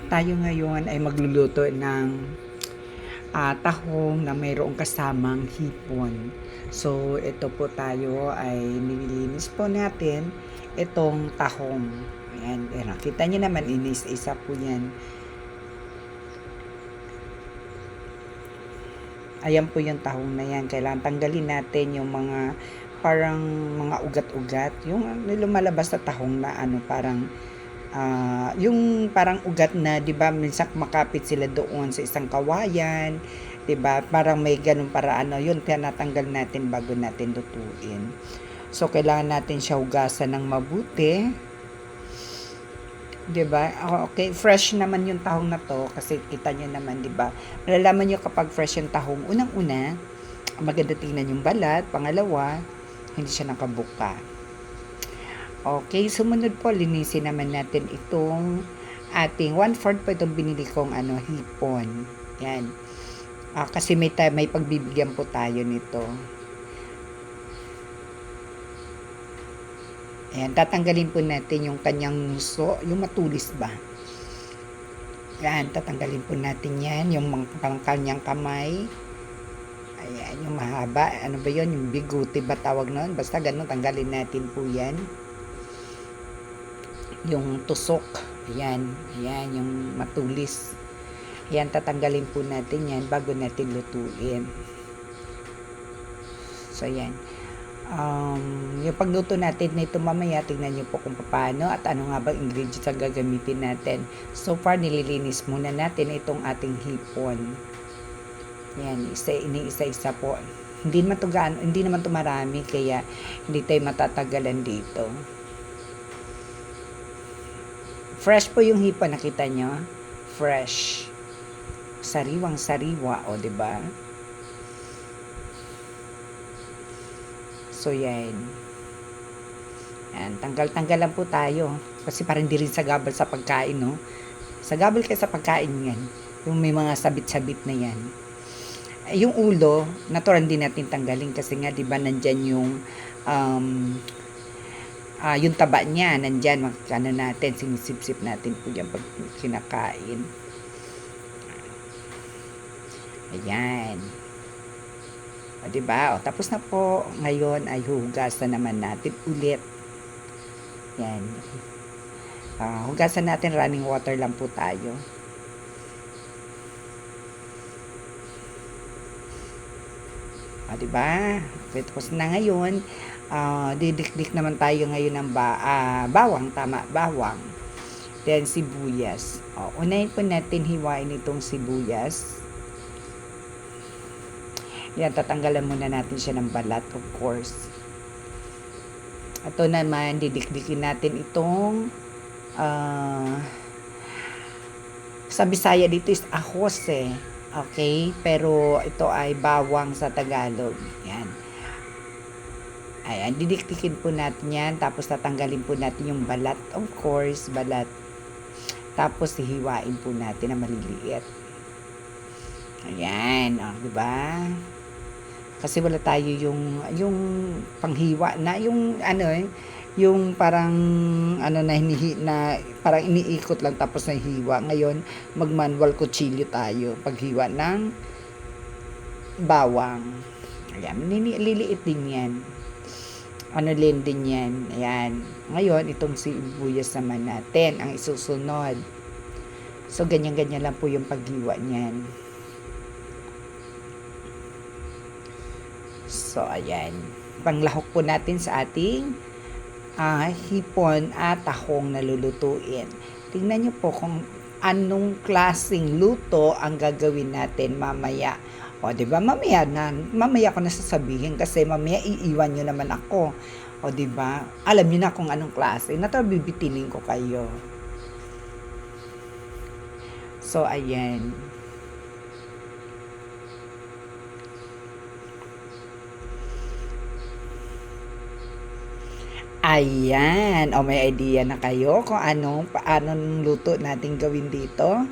Tayo ngayon ay magluluto ng tahong na mayroong kasamang hipon. So, ito po tayo ay nililinis po natin itong tahong. Ayan, nakita nyo naman, inis-isa po yan. Ayan po yung tahong na yan. Kailangan tanggalin natin yung mga parang mga ugat-ugat. Yung lumalabas na tahong na parang yung parang ugat na, 'di ba, minsan makapit sila doon sa isang kawayan, 'di ba? Parang may ganung paraan, yun tinatanggal natin bago natin lutuin. So kailangan natin siya hugasan ng mabuti. 'Di ba? Okay, fresh naman yung tahong na to kasi kita niyo naman, 'di ba? Malalaman niyo kapag fresh yung tahong. Unang-una, maganda tingnan yung balat. Pangalawa, hindi siya nakabuka. Okay, sumunod po, linisin naman natin itong ating 1/4 po itong binili kong hipon. Yan. Kasi may pagbibigyan po tayo nito. Ayan, tatanggalin po natin yung kanyang nguso, yung matulis ba. Yan, tatanggalin po natin yan, yung kanyang kamay. Ayan, yung mahaba, ano ba yun, yung biguti ba tawag nun? Basta ganun, tanggalin natin po yan. Yung tusok, ayan, yung matulis. Ayan, tatanggalin po natin yan bago natin lutuin. So, ayan. Yung pagluto natin nito mamaya, tingnan nyo po kung paano at ano nga bang ingredients ang gagamitin natin. So far, nililinis muna natin itong ating hipon. Ayan, isa-isa po. Hindi naman to marami, kaya hindi tayo matatagalan dito. Fresh po yung hipon, nakita nyo? Fresh. Sariwang-sariwa, o, diba? So, yan. Yan, tanggal-tanggal lang po tayo. Kasi parang di rin sagabal sa pagkain, no? Sagabal kayo sa pagkain yan. Yung may mga sabit-sabit na yan. Yung ulo, natural din natin tanggalin kasi nga, diba, nandyan yung taba niya, nandyan, natin, sinisip-sip natin po yan pag kinakain. Ayan. O, diba? O, tapos na po. Ngayon ay hugasan naman natin ulit. Yan. Hugasan natin, running water lang po tayo. O, diba? Tapos na ngayon, didikdik naman tayo ngayon ng bawang, tama, bawang. Then, sibuyas. O, unahin po natin hiwain itong sibuyas. Yan, tatanggalan muna natin siya ng balat, of course. Ito naman, didikdikin natin itong sa Bisaya dito is ahos okay? Pero ito ay bawang sa Tagalog. Yan. Ayan, didikdikin po natin yan. Tapos tatanggalin po natin yung balat. Of course, balat. Tapos hihiwain po natin na maliliit. Ayan, diba? Kasi wala tayo yung panghiwa na yung yung parang na parang iniikot lang tapos nahihiwa. Ngayon, mag-manual kutsilyo tayo paghiwa ng bawang. Ayan, liliit din yan. Din yan. Ayan. Ngayon, itong sibuyas naman natin ang isusunod. So, ganyan-ganyan lang po yung paghiwa niyan. So, ayan. Panglahok po natin sa ating hipon at tahong na lulutuin. Tingnan nyo po kung anong klaseng luto ang gagawin natin mamaya. O, diba? Mamaya ko na sasabihin kasi mamaya iiwan nyo naman ako. O, diba? Alam nyo na kung anong klase. Bibitinin ko kayo. So, ayan. Ayan. O, may idea na kayo kung paanong luto natin gawin dito?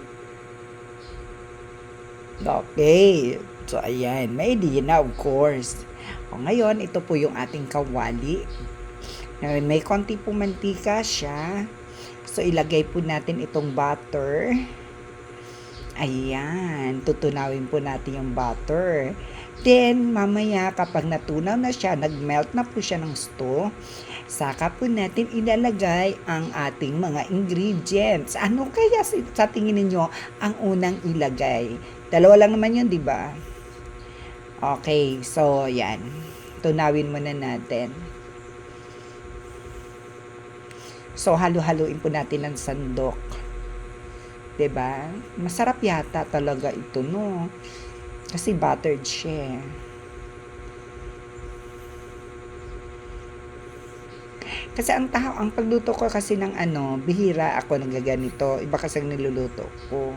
Okay. So, ayan. May idea na, of course. O, ngayon, ito po yung ating kawali. Ngayon, may konti po mantika siya. So, ilagay po natin itong butter. Ayan, tutunawin po natin yung butter. Then, mamaya kapag natunaw na siya, nag-melt na po siya ng gusto, saka po natin ilalagay ang ating mga ingredients. Ano kaya sa tingin ninyo ang unang ilagay? Dalawa lang naman yun, di ba? Okay, so yan. Tunawin muna natin. So, halu-haluin po natin ng sandok. 'Di ba? Masarap yata talaga ito, no? Kasi buttered siya. Kasi ang pagluto ko kasi ng ano, bihira ako nagaganito. Iba kasi ang niluluto ko.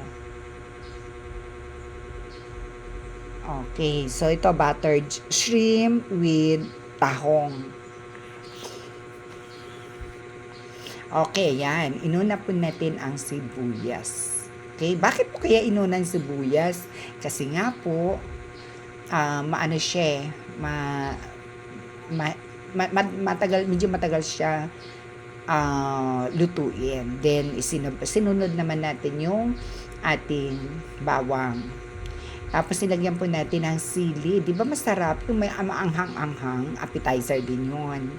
Okay, so ito buttered shrimp with tahong. Okay, yan. Inuna po natin ang sibuyas. Okay, bakit po kaya inuna ang sibuyas? Kasi nga po, maano siya, matagal, medyo matagal siya lutuin. Then, sinunod naman natin yung ating bawang. Tapos, nilagyan po natin ng sili. Di ba masarap? Yung may maanghang-anghang, appetizer din yun.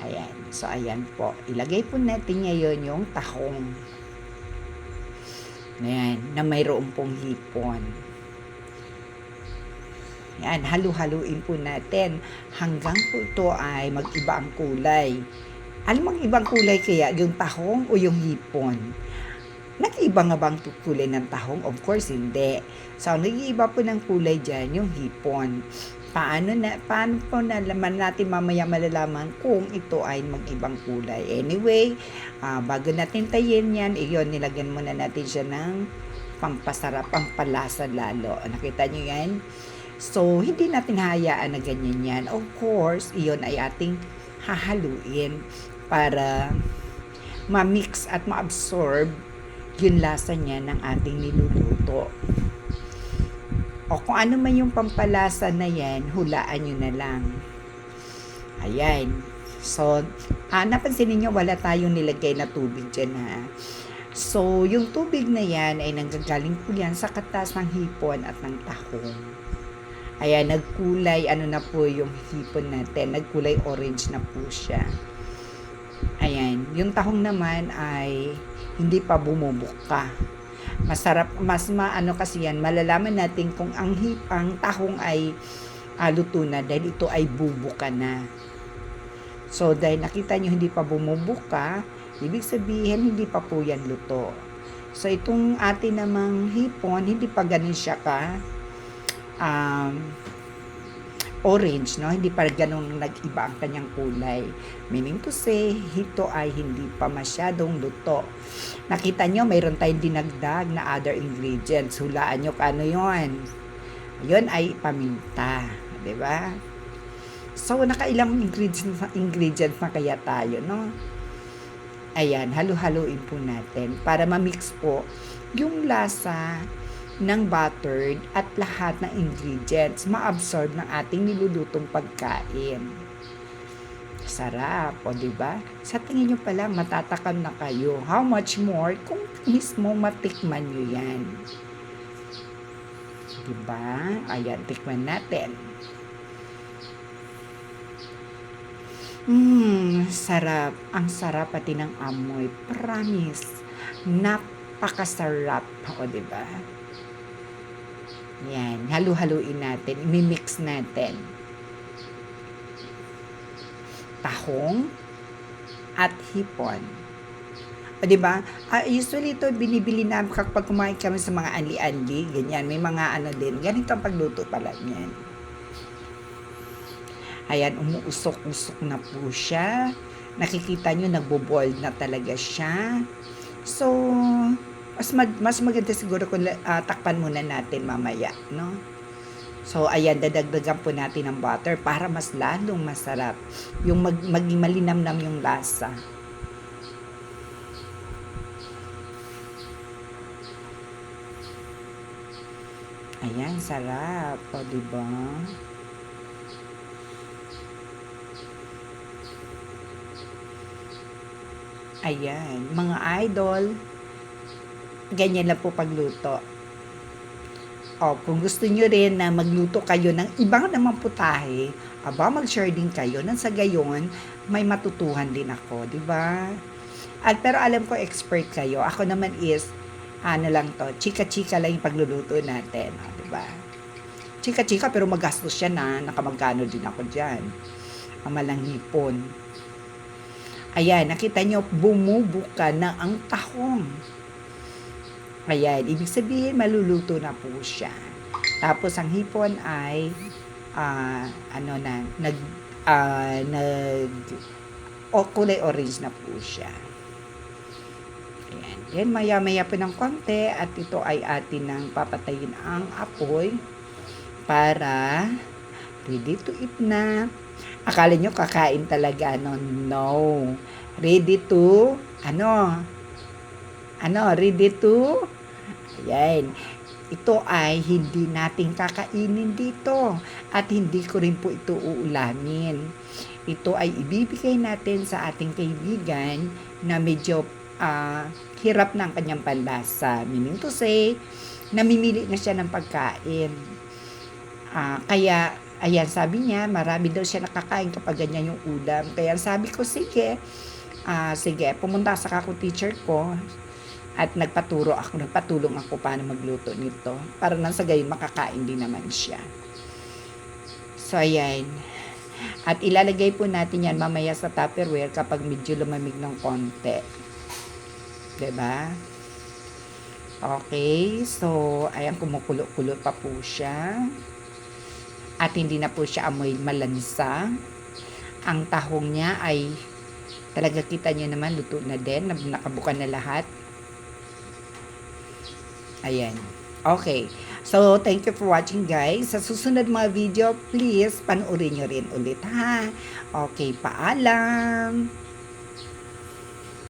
Ayan. So, ayan po. Ilagay po natin ngayon yung tahong. Ayan. Na mayroon pong hipon. Ayan. Halu-haluin po natin hanggang po ito ay mag-iba ang kulay. Alam mo ang ibang kulay kaya? Yung tahong o yung hipon? Nag-iba nga bang kulay ng tahong? Of course, hindi. So, nag-iiba po ng kulay dyan yung hipon. Paano po nalaman natin mamaya malalaman kung ito ay mag-ibang kulay. Anyway, bago natin tayin yan, iyon, nilagyan muna natin siya ng pampasarap, pampalasa lalo. Nakita nyo yan? So, hindi natin hayaan na ganyan yan. Of course, iyon ay ating hahaluin para ma-mix at ma-absorb yung lasa niya ng ating niluluto. O kung ano man yung pampalasa na yan, hulaan nyo na lang. Ayan. So, napansin niyo wala tayong nilagay na tubig dyan ha. So, yung tubig na yan ay nanggagaling po yan sa katas ng hipon at ng tahong. Ayan, nagkulay, ano na po yung hipon natin, nagkulay orange na po siya. Ayan, yung tahong naman ay hindi pa bumubuka. Masarap, maano kasi yan, malalaman natin kung ang tahong ay luto na dahil ito ay bubuka na. So, dahil nakita nyo hindi pa bumubuka, ibig sabihin hindi pa po yan luto. So, itong atin namang hipon, hindi pa ganun siya ka orange, no? Hindi pa ganun nag-iba ang kanyang kulay. Meaning to say, ito ay hindi pa masyadong luto. Nakita nyo, mayroon tayong dinagdag na other ingredients. Hulaan nyo kano yon. Yun ay paminta. Diba? So, nakailang ingredients na kaya tayo, no? Ayan, halu-haluin po natin para ma-mix po yung lasa ng buttered at lahat ng ingredients ma-absorb ng ating nilulutong pagkain. Sarap, o diba? Sa tingin nyo pala, matatakam na kayo. How much more kung mismo matikman nyo yan? Diba? Ayan, tikman natin. Sarap. Ang sarap pati ng amoy. Promise. Napakasarap. O diba? Yan, halu-haluin natin, imimix natin. Tahong at hipon. O diba? Usually ito binibili namin kapag kumain kami sa mga anli-anli, ganyan, may mga ano din, ganito ang pagluto pala niyan. Ayan, umuusok-usok na po siya. Nakikita nyo, nagbo-boiled na talaga siya. So, mas maganda siguro kung takpan muna natin mamaya, no? So, ayan, dadagdagan po natin ng butter para mas lalong masarap. Yung maging malinamnam yung lasa. Ayan, sarap. O, diba? Ayan, mga idol, ganyan lang po pagluto. O, kung gusto nyo rin na magluto kayo ng ibang namang putahe, mag-share din kayo nang sa gayon, may matutuhan din ako, di ba? At pero alam ko expert kayo. Ako naman is, ano lang to, chika-chika lang yung pagluluto natin, di ba? Chika-chika pero magastos siya na, nakamagkano din ako dyan. Ang malang hipon. Ayan, nakita nyo, bumubuka na ang tahong. Ayan, ibig sabihin, maluluto na po siya. Tapos, ang hipon ay, kulay orange na po siya. Ayan. Then, maya-maya po ng konti, at ito ay atin nang papatayin ang apoy para ready to eat na. Akala nyo kakain talaga, no? No. Ready to, ready to, ayan. Ito ay hindi natin kakainin dito at hindi ko rin po ito uulamin. Ito ay ibibigay natin sa ating kaibigan na medyo hirap ng kanyang panlasa. Meaning to say, namimili na siya ng pagkain. Kaya, ayan, sabi niya, marami daw siya nakakain kapag ganyan yung ulam. Kaya sabi ko, sige, pumunta sa teacher ko at nagpatulong ako paano magluto nito. Para nang sa gayon, makakain din naman siya. So, ayan. At ilalagay po natin yan mamaya sa Tupperware kapag medyo lumamig ng konti. Diba? Okay, so, ayan, kumukulo-kulo pa po siya. At hindi na po siya amoy malansa. Ang tahong niya ay talaga kita niyo naman, luto na din, nakabuka na lahat. Ayan. Okay. So, thank you for watching, guys. Sa susunod mga video, please, panoorin nyo rin ulit, ha? Okay, paalam!